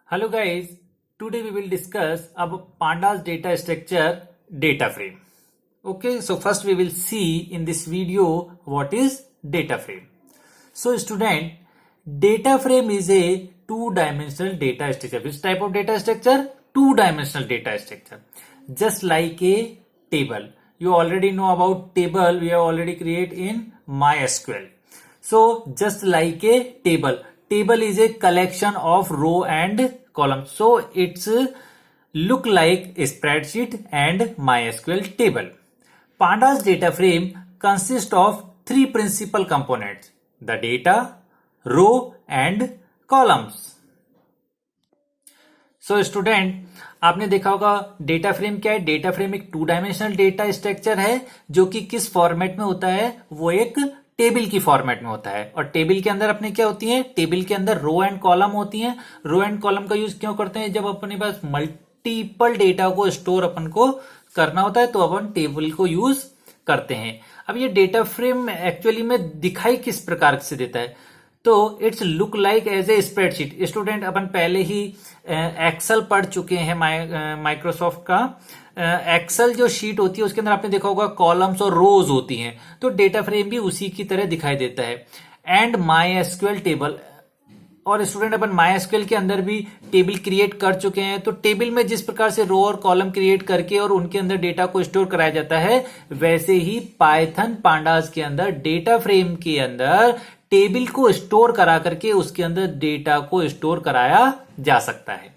Hello guys, today we will discuss about pandas data structure data frame. Okay, so first we will see in this video what is data frame. So student, data frame is a two-dimensional data structure. Which type of data structure? Two-dimensional data structure. Just like a table. You already know about table, we have already created in MySQL. So just like a table is a collection of row and column. So it's look like a spreadsheet and MySQL table. Pandas data frame consists of three principal components: the data, row and columns. So student, आपने देखा होगा data frame क्या है। Data frame एक to dimensional data structure है जो कि किस फॉर्मेट में होता है, वो एक टेबल की फॉर्मेट में होता है। और टेबल के अंदर अपने क्या होती है, टेबल के अंदर रो एंड कॉलम होती हैं। रो एंड कॉलम का यूज क्यों करते हैं? जब अपने पास मल्टीपल डेटा को स्टोर अपन को करना होता है तो अपन टेबल को यूज करते हैं। अब ये डेटा फ्रेम एक्चुअली में दिखाई किस प्रकार से देता है, तो it's look like as a spreadsheet. Student, अपन पहले ही एक्सेल पढ़ चुके हैं माइक्रोसॉफ्ट का। एक्सेल जो शीट होती है उसके अंदर आपने देखा होगा कॉलम्स और रोज होती हैं, तो डेटा फ्रेम भी उसी की तरह दिखाई देता है। एंड MySQL टेबल, और स्टूडेंट अपन MySQL के अंदर भी टेबल क्रिएट कर चुके हैं। तो टेबल में जिस प्रकार से रो और कॉलम क्रिएट करके और उनके अंदर डेटा को स्टोर कराया जाता है, वैसे ही पाइथन पांडास के अंदर डेटा फ्रेम के अंदर टेबल को स्टोर करा करके उसके अंदर डेटा को स्टोर कराया जा सकता है।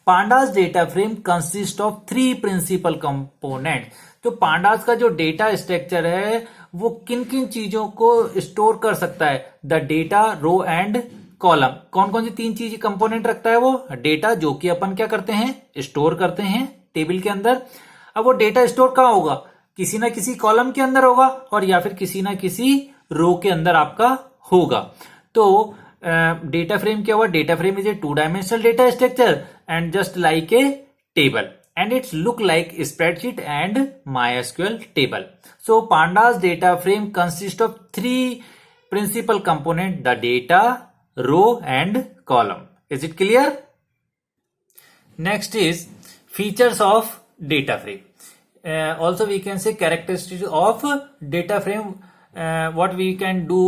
Pandas data frame consist of three principal component. तो पांडास का जो डेटा स्ट्रक्चर है वो किन किन चीजों को स्टोर कर सकता है? The data, row and column. कौन कौन सी तीन चीज कंपोनेंट रखता है वो? डेटा, जो कि अपन क्या करते हैं, स्टोर करते हैं टेबल के अंदर। अब वो डेटा स्टोर कहां होगा? किसी ना किसी कॉलम के अंदर होगा और या फिर किसी ना किसी रो के अंदर आपका होगा। तो डेटा फ्रेम क्या हुआ? Data frame is a two dimensional data structure and just like a table and it's look like spreadsheet and MySQL table. So Pandas data frame consist of three principal component: the data, row and column. Is it clear? Next is features of data frame. Also we can say characteristics of data frame. What we can do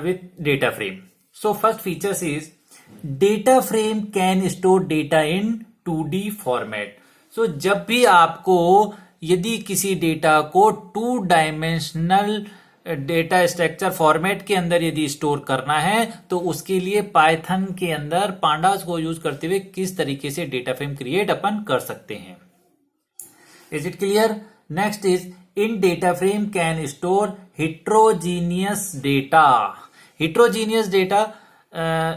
with data frame. So first features is data frame can store data in 2D format. So जब भी आपको यदि किसी data को to dimensional data structure format के अंदर यदि store करना है तो उसके लिए पाइथन के अंदर पांडास को यूज करते हुए किस तरीके से डेटा फ्रेम क्रिएट अपन कर सकते हैं। Is it clear? Next is in data frame can store heterogeneous data. Heterogeneous data,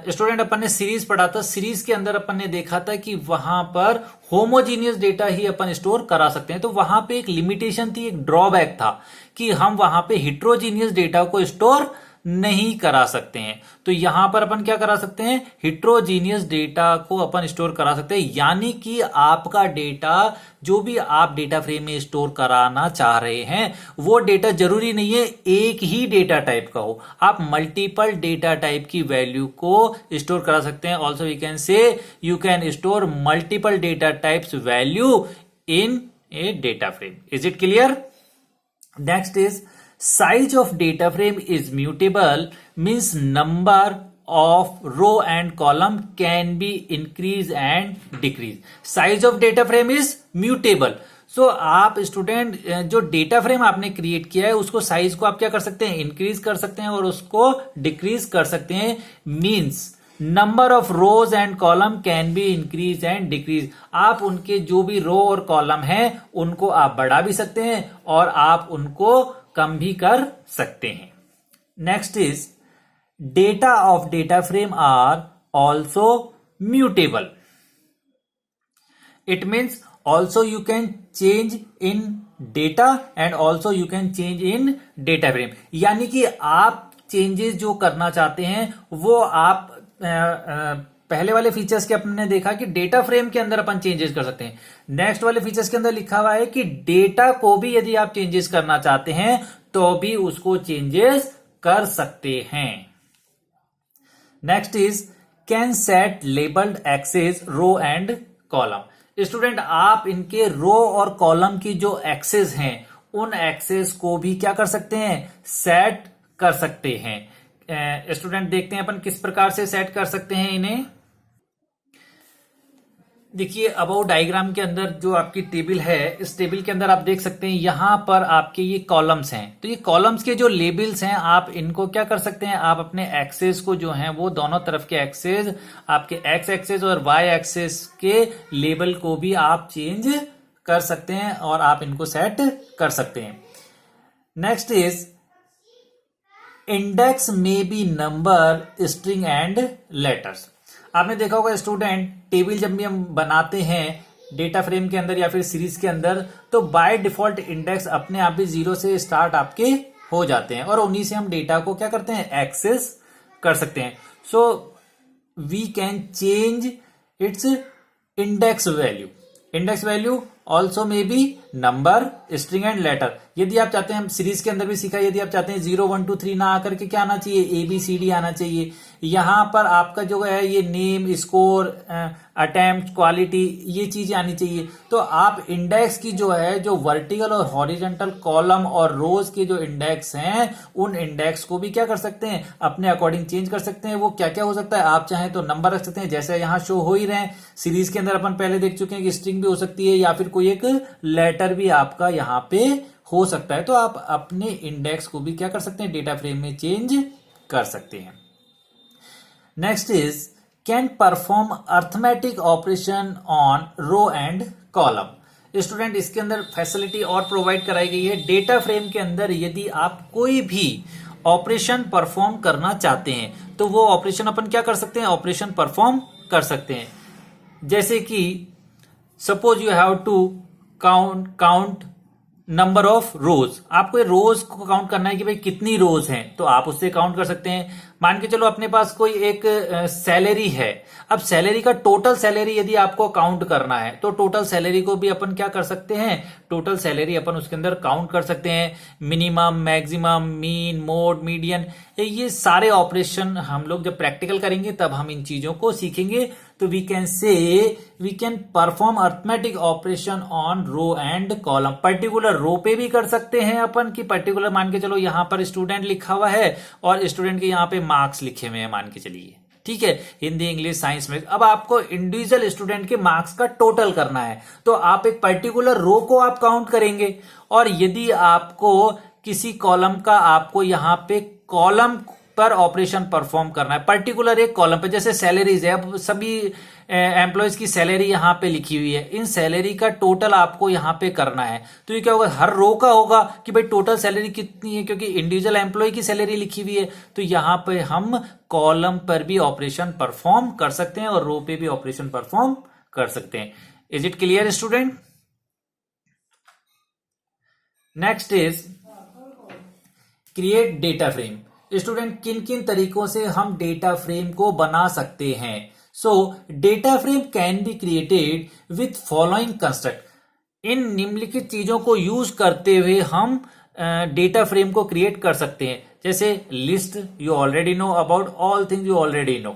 student अपन ने सीरीज पढ़ा था। सीरीज के अंदर अपन ने देखा था कि वहां पर होमोजीनियस डेटा ही अपन स्टोर करा सकते हैं। तो वहां पे एक लिमिटेशन थी, एक ड्रॉबैक था कि हम वहां पे हिट्रोजीनियस डेटा को स्टोर नहीं करा सकते हैं। तो यहां पर अपन क्या करा सकते हैं? हिट्रोजीनियस डेटा को अपन स्टोर करा सकते हैं। यानी कि आपका डेटा, जो भी आप डेटा फ्रेम में स्टोर कराना चाह रहे हैं, वो डेटा जरूरी नहीं है एक ही डेटा टाइप का हो। आप मल्टीपल डेटा टाइप की वैल्यू को स्टोर करा सकते हैं। Also we can say you can store multiple data types value in a data frame. Is it clear? Next is size of data frame is mutable, means number of row and column can be increase and decrease. Size of data frame is mutable. So आप student जो data frame आपने create किया है उसको size को आप क्या कर सकते हैं? इंक्रीज कर सकते हैं और उसको डिक्रीज कर सकते हैं। Means number of rose and column can be increase and decrease. आप उनके जो भी रो और कॉलम है उनको आप बढ़ा भी सकते हैं और आप उनको कम भी कर सकते हैं। Next is data of data frame are also mutable. It means also you can change in data and also you can change in data frame. यानी कि आप चेंजेस जो करना चाहते हैं वो आप पहले वाले फीचर्स के अपने देखा कि डेटा फ्रेम के अंदर अपन चेंजेस कर सकते हैं। नेक्स्ट वाले फीचर्स के अंदर लिखा हुआ है कि डेटा को भी यदि आप चेंजेस करना चाहते हैं तो भी उसको चेंजेस कर सकते हैं। Next is can set labelled axes row and column. Student आप इनके रो और कॉलम की जो एक्सेस हैं उन एक्सेस को भी क्या कर सकते हैं, सेट कर सकते हैं। स्टूडेंट देखते हैं अपन किस प्रकार से सेट कर सकते हैं इन्हें। देखिए अबाउट डायग्राम के अंदर जो आपकी टेबल है, इस टेबल के अंदर आप देख सकते हैं यहां पर आपके ये कॉलम्स हैं। तो ये कॉलम्स के जो लेबल्स हैं आप इनको क्या कर सकते हैं, आप अपने एक्सेस को जो है वो दोनों तरफ के एक्सेस, आपके एक्स एक्सेस और वाई एक्सेस के लेबल को भी आप चेंज कर सकते हैं और आप इनको सेट कर सकते हैं। Next is index may be number, string and letters. आपने देखा होगा स्टूडेंट, टेबल जब भी हम बनाते हैं डेटा फ्रेम के अंदर या फिर सीरीज के अंदर, तो बाय डिफॉल्ट इंडेक्स अपने आप भी 0 से स्टार्ट आपके हो जाते हैं और उन्हीं से हम डेटा को क्या करते हैं, एक्सेस कर सकते हैं। So we can change its index value. Index value also may be number, string and letter. यदि आप चाहते हैं, हम सीरीज के अंदर भी सीखा, यदि आप चाहते हैं 0 1 2 3 ना आकर के क्या आना चाहिए, ABCD आना चाहिए। यहां पर आपका जो है ये नेम, स्कोर, अटेम्प्ट, क्वालिटी, ये चीजें आनी चाहिए। तो आप इंडेक्स की जो है, जो वर्टिकल और हॉरिजेंटल कॉलम और रोज के जो इंडेक्स हैं उन इंडेक्स को भी क्या कर सकते हैं, अपने अकॉर्डिंग चेंज कर सकते हैं। वो क्या क्या हो सकता है, आप चाहें तो नंबर रख सकते हैं जैसे यहां शो हो ही रहे हैं। सीरीज के अंदर अपन पहले देख चुके हैं कि स्ट्रिंग भी हो सकती है या फिर कोई एक लेटर भी आपका यहां पे हो सकता है। तो आप अपने इंडेक्स को भी क्या कर सकते हैं, डेटा फ्रेम में चेंज कर सकते हैं। Next is can perform arithmetic operation on row and column. Student इसके अंदर फैसिलिटी और प्रोवाइड कराई गई है। डेटा फ्रेम के अंदर यदि आप कोई भी ऑपरेशन परफॉर्म करना चाहते हैं तो वो ऑपरेशन अपन क्या कर सकते हैं, ऑपरेशन परफॉर्म कर सकते हैं। जैसे कि suppose you have to count number of rows, आपको रोज को काउंट करना है कि भाई कितनी रोज हैं, तो आप उससे काउंट कर सकते हैं। मान के चलो अपने पास कोई एक सैलरी है, अब सैलरी का टोटल सैलरी यदि आपको काउंट करना है तो टोटल सैलरी को भी अपन क्या कर सकते हैं, टोटल सैलरी अपन उसके अंदर काउंट कर सकते हैं। Minimum, maximum, mean, mode, median, ये सारे ऑपरेशन हम लोग जब प्रैक्टिकल करेंगे तब हम इन चीजों को सीखेंगे। तो we can say we can perform arithmetic operation on row and column. Particular row पे भी कर सकते हैं अपन की पर्टिकुलर, मान के चलो यहां पर स्टूडेंट लिखा हुआ है और स्टूडेंट के यहां पे मार्क्स लिखे हुए हैं मान के चलिए, ठीक है, हिंदी, इंग्लिश, साइंस में। अब आपको इंडिविजुअल स्टूडेंट के मार्क्स का टोटल करना है तो आप एक पर्टिकुलर रो को आप काउंट करेंगे। और यदि आपको किसी कॉलम का, आपको यहां पे कॉलम पर ऑपरेशन परफॉर्म करना है, पर्टिकुलर एक कॉलम पे, जैसे सैलरीज है, अब सभी एम्प्लॉयज की सैलरी यहां पे लिखी हुई है, इन सैलरी का टोटल आपको यहां पे करना है। तो ये क्या होगा, हर रो का होगा कि भाई टोटल सैलरी कितनी है, क्योंकि इंडिविजुअल एम्प्लॉय की सैलरी लिखी हुई है। तो यहां पे हम कॉलम पर भी ऑपरेशन परफॉर्म कर सकते हैं और रो पे भी ऑपरेशन परफॉर्म कर सकते हैं। Is it clear student? Next is create data frame. Student किन किन तरीकों से हम डेटा फ्रेम को बना सकते हैं? So data frame can be created with following construct. इन निम्नलिखित चीजों को यूज करते हुए हम डेटा फ्रेम को क्रिएट कर सकते हैं। जैसे list, you already know about all things, you already know,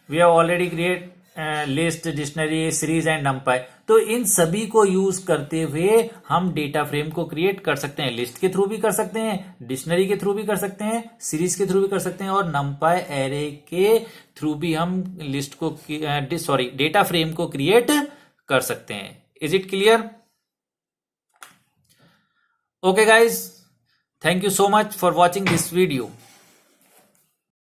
we have already create list, dictionary, series and NumPy. तो इन सभी को यूज करते हुए हम डेटा फ्रेम को क्रिएट कर सकते हैं। लिस्ट के थ्रू भी कर सकते हैं, डिक्शनरी के थ्रू भी कर सकते हैं, सीरीज के थ्रू भी कर सकते हैं और नंपाई एरे के थ्रू भी हम लिस्ट को डेटा फ्रेम को क्रिएट कर सकते हैं। Is it clear? Okay guys, thank you so much for watching this video.